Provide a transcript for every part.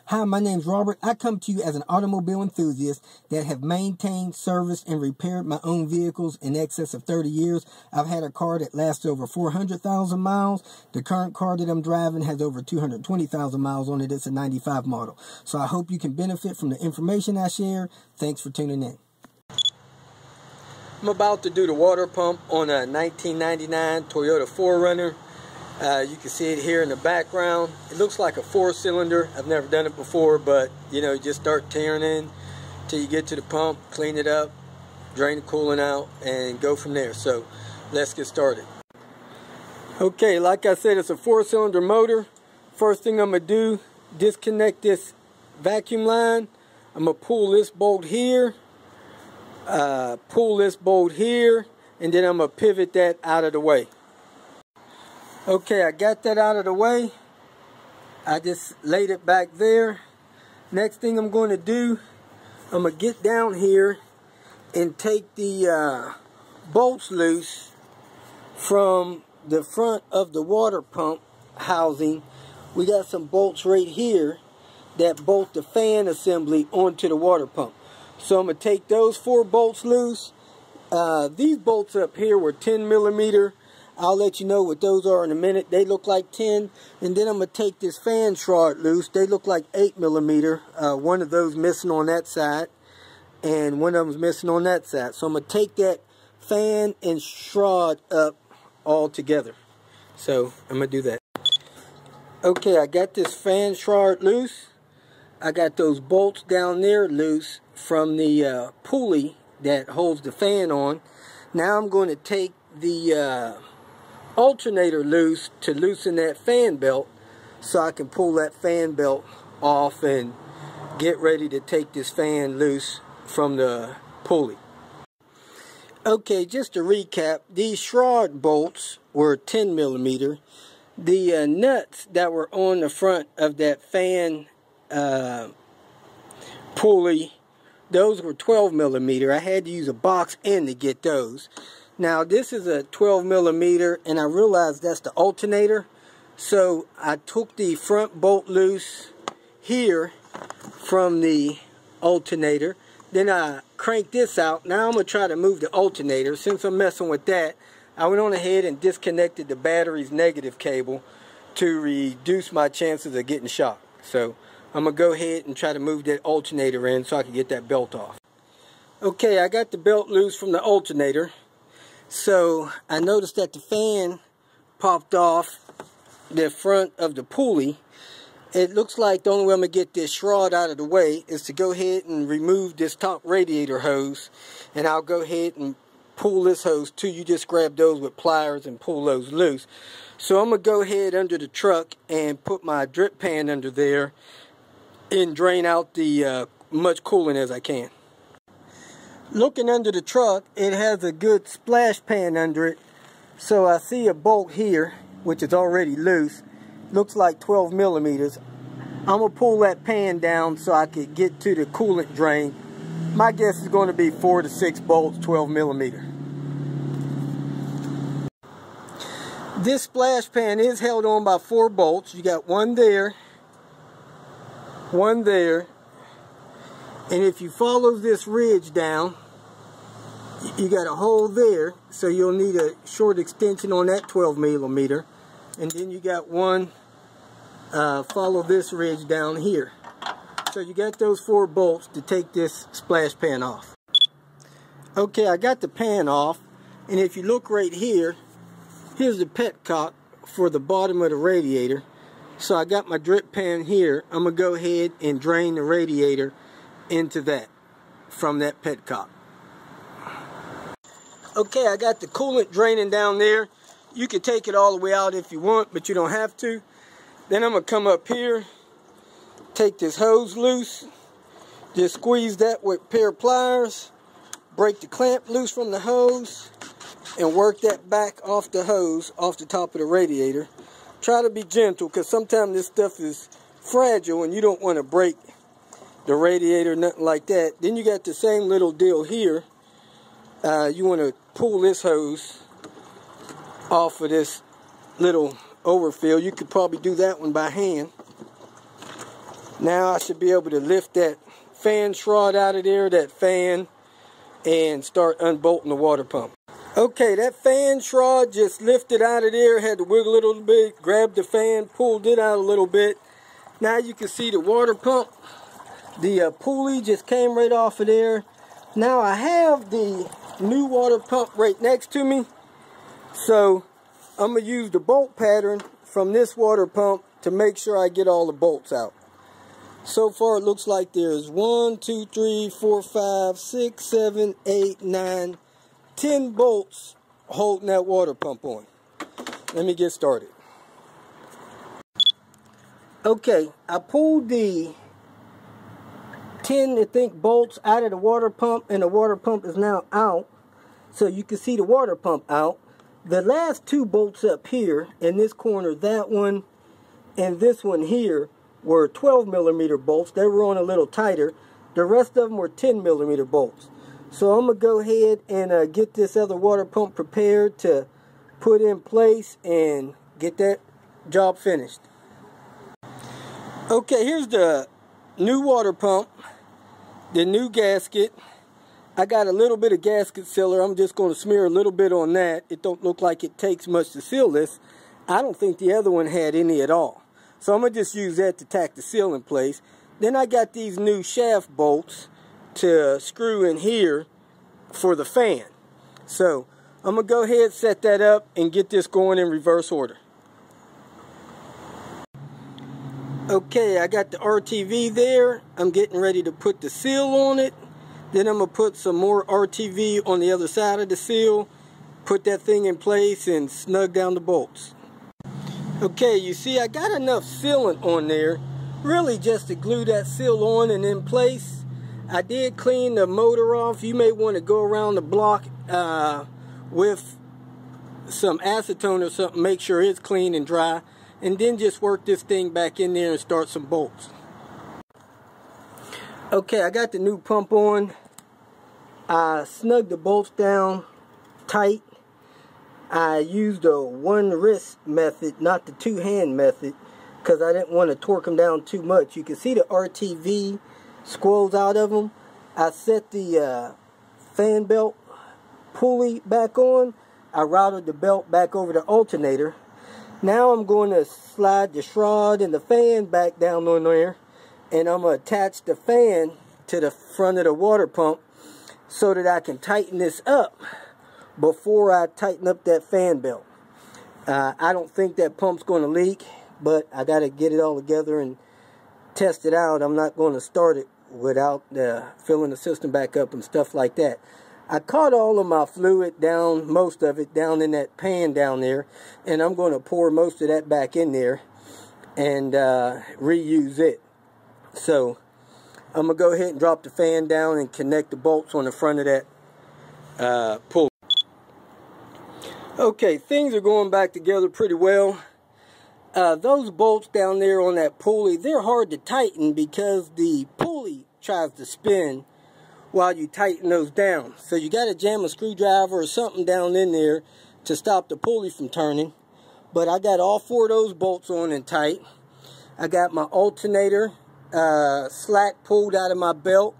Hi, my name's Robert. I come to you as an automobile enthusiast that have maintained, serviced, and repaired my own vehicles in excess of 30 years. I've had a car that lasts over 400,000 miles. The current car that I'm driving has over 220,000 miles on it. It's a 95 model. So I hope you can benefit from the information I share. Thanks for tuning in. I'm about to do the water pump on a 1999 Toyota 4Runner. You can see it here in the background. It looks like a 4-cylinder. I've never done it before, but you know, you just start tearing in till you get to the pump, clean it up, drain the coolant out, and go from there. So let's get started. Okay, like I said, it's a 4-cylinder motor. First thing I'm gonna do, disconnect this vacuum line. I'm gonna pull this bolt here, pull this bolt here, and then I'm gonna pivot that out of the way. Okay, I got that out of the way. I just laid it back there. Next thing I'm going to do, I'm going to get down here and take the bolts loose from the front of the water pump housing. We got some bolts right here that bolt the fan assembly onto the water pump. So I'm going to take those 4 bolts loose. These bolts up here were 10 millimeter. I'll let you know what those are in a minute. They look like 10. And then I'm going to take this fan shroud loose. They look like 8 millimeter. One of those missing on that side. And one of them's missing on that side. So I'm going to take that fan and shroud up all together. So I'm going to do that. Okay, I got this fan shroud loose. I got those bolts down there loose from the pulley that holds the fan on. Now I'm going to take the alternator loose to loosen that fan belt so I can pull that fan belt off and get ready to take this fan loose from the pulley. Okay, just to recap, these shroud bolts were 10 millimeter. The nuts that were on the front of that fan pulley, those were 12 millimeter. I had to use a box end to get those. Now this is a 12 millimeter, and I realized that's the alternator. So I took the front bolt loose here from the alternator. Then I cranked this out. Now I'm going to try to move the alternator. Since I'm messing with that, I went on ahead and disconnected the battery's negative cable to reduce my chances of getting shocked. So I'm going to go ahead and try to move that alternator in so I can get that belt off. Okay, I got the belt loose from the alternator. So I noticed that the fan popped off the front of the pulley. It looks like the only way I'm going to get this shroud out of the way is to go ahead and remove this top radiator hose. And I'll go ahead and pull this hose too. You just grab those with pliers and pull those loose. So I'm going to go ahead under the truck and put my drip pan under there and drain out the much coolant as I can. Looking under the truck, it has a good splash pan under it. So I see a bolt here, which is already loose. Looks like 12 millimeters. I'm going to pull that pan down so I can get to the coolant drain. My guess is going to be 4 to 6 bolts, 12 millimeter. This splash pan is held on by 4 bolts. You got one there, one there. And if you follow this ridge down, you got a hole there, so you'll need a short extension on that 12 millimeter. And then you got one, follow this ridge down here. So you got those 4 bolts to take this splash pan off. Okay, I got the pan off, and if you look right here, here's the petcock for the bottom of the radiator. So I got my drip pan here. I'm going to go ahead and drain the radiator into that from that petcock. Okay, I got the coolant draining down there. You can take it all the way out if you want, but you don't have to. Then I'm going to come up here, take this hose loose, just squeeze that with a pair of pliers, break the clamp loose from the hose, and work that back off the hose, off the top of the radiator. Try to be gentle, because sometimes this stuff is fragile and you don't want to break the radiator, nothing like that. Then you got the same little deal here. You want to pull this hose off of this little overfill. You could probably do that one by hand. Now I should be able to lift that fan shroud out of there, that fan, and start unbolting the water pump. Okay, that fan shroud just lifted out of there, had to wiggle it a little bit, grabbed the fan, pulled it out a little bit. Now you can see the water pump, the pulley just came right off of there. Now I have the new water pump right next to me, so I'm going to use the bolt pattern from this water pump to make sure I get all the bolts out. So far it looks like there's 1, 2, 3, 4, 5, 6, 7, 8, 9, 10 bolts holding that water pump on. Let me get started. Okay, I pulled the 10, I think, bolts out of the water pump, and the water pump is now out. So you can see the water pump out. The last 2 bolts up here in this corner, that one and this one here, were 12mm bolts. They were on a little tighter. The rest of them were 10mm bolts. So I'm going to go ahead and get this other water pump prepared to put in place and get that job finished. Okay, here's the new water pump, the new gasket. I got a little bit of gasket sealer. I'm just going to smear a little bit on that. It don't look like it takes much to seal this. I don't think the other one had any at all. So I'm going to just use that to tack the seal in place. Then I got these new shaft bolts to screw in here for the fan. So I'm going to go ahead, set that up, and get this going in reverse order. Okay, I got the RTV there. I'm getting ready to put the seal on it. Then I'm going to put some more RTV on the other side of the seal, put that thing in place, and snug down the bolts. Okay, you see I got enough sealant on there, really just to glue that seal on and in place. I did clean the motor off. You may want to go around the block with some acetone or something, make sure it's clean and dry, and then just work this thing back in there and start some bolts. Okay, I got the new pump on. I snugged the bolts down tight. I used a one wrist method, not the two hand method, because I didn't want to torque them down too much. You can see the RTV squirrels out of them. I set the fan belt pulley back on. I routed the belt back over the alternator. Now I'm going to slide the shroud and the fan back down on there, and I'm going to attach the fan to the front of the water pump so that I can tighten this up before I tighten up that fan belt. I don't think that pump's going to leak, but I got to get it all together and test it out. I'm not going to start it without filling the system back up and stuff like that. I caught all of my fluid down, most of it down in that pan down there, and I'm going to pour most of that back in there and reuse it. So I'm going to go ahead and drop the fan down and connect the bolts on the front of that pulley. Okay, things are going back together pretty well. Those bolts down there on that pulley, they're hard to tighten because the pulley tries to spin while you tighten those down. So you got to jam a screwdriver or something down in there to stop the pulley from turning. But I got all 4 of those bolts on and tight. I got my alternator slack pulled out of my belt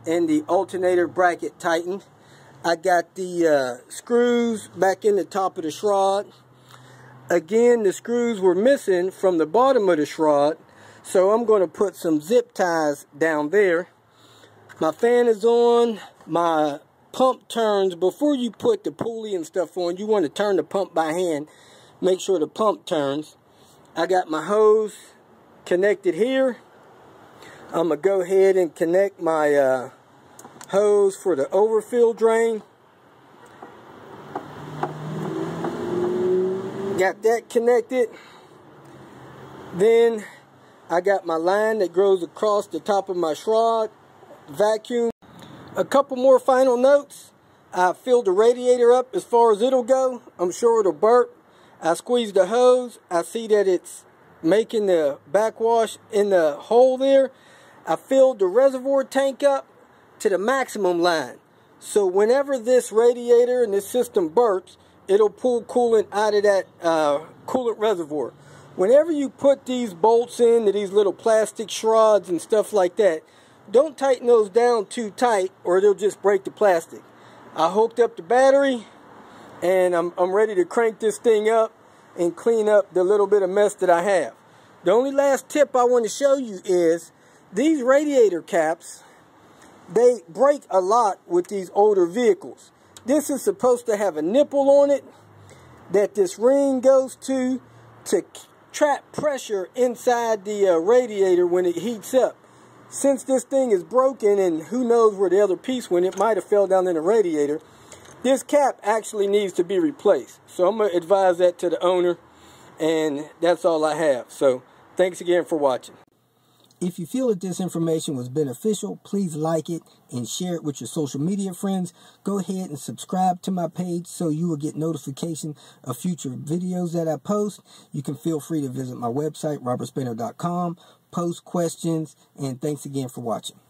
and the alternator bracket tightened. I got the screws back in the top of the shroud. Again, the screws were missing from the bottom of the shroud, so I'm going to put some zip ties down there. My fan is on. My pump turns. Before you put the pulley and stuff on, you want to turn the pump by hand. Make sure the pump turns. I got my hose connected here. I'm going to go ahead and connect my hose for the overfill drain. Got that connected. Then I got my line that goes across the top of my shroud. Vacuum. A couple more final notes. I filled the radiator up as far as it'll go. I'm sure it'll burp. I squeezed the hose. I see that it's making the backwash in the hole there. I filled the reservoir tank up to the maximum line. So whenever this radiator and this system burps, it'll pull coolant out of that coolant reservoir. whenever you put these bolts into these little plastic shrouds and stuff like that, don't tighten those down too tight or they'll just break the plastic. I hooked up the battery and I'm ready to crank this thing up and clean up the little bit of mess that I have. The only last tip I want to show you is these radiator caps, they break a lot with these older vehicles. This is supposed to have a nipple on it that this ring goes to trap pressure inside the radiator when it heats up. Since this thing is broken and who knows where the other piece went, it might have fell down in the radiator, this cap actually needs to be replaced. So I'm going to advise that to the owner, and that's all I have. So thanks again for watching. If you feel that this information was beneficial, please like it and share it with your social media friends. Go ahead and subscribe to my page so you will get notification of future videos that I post. You can feel free to visit my website, robertspainter.com, post questions, and thanks again for watching.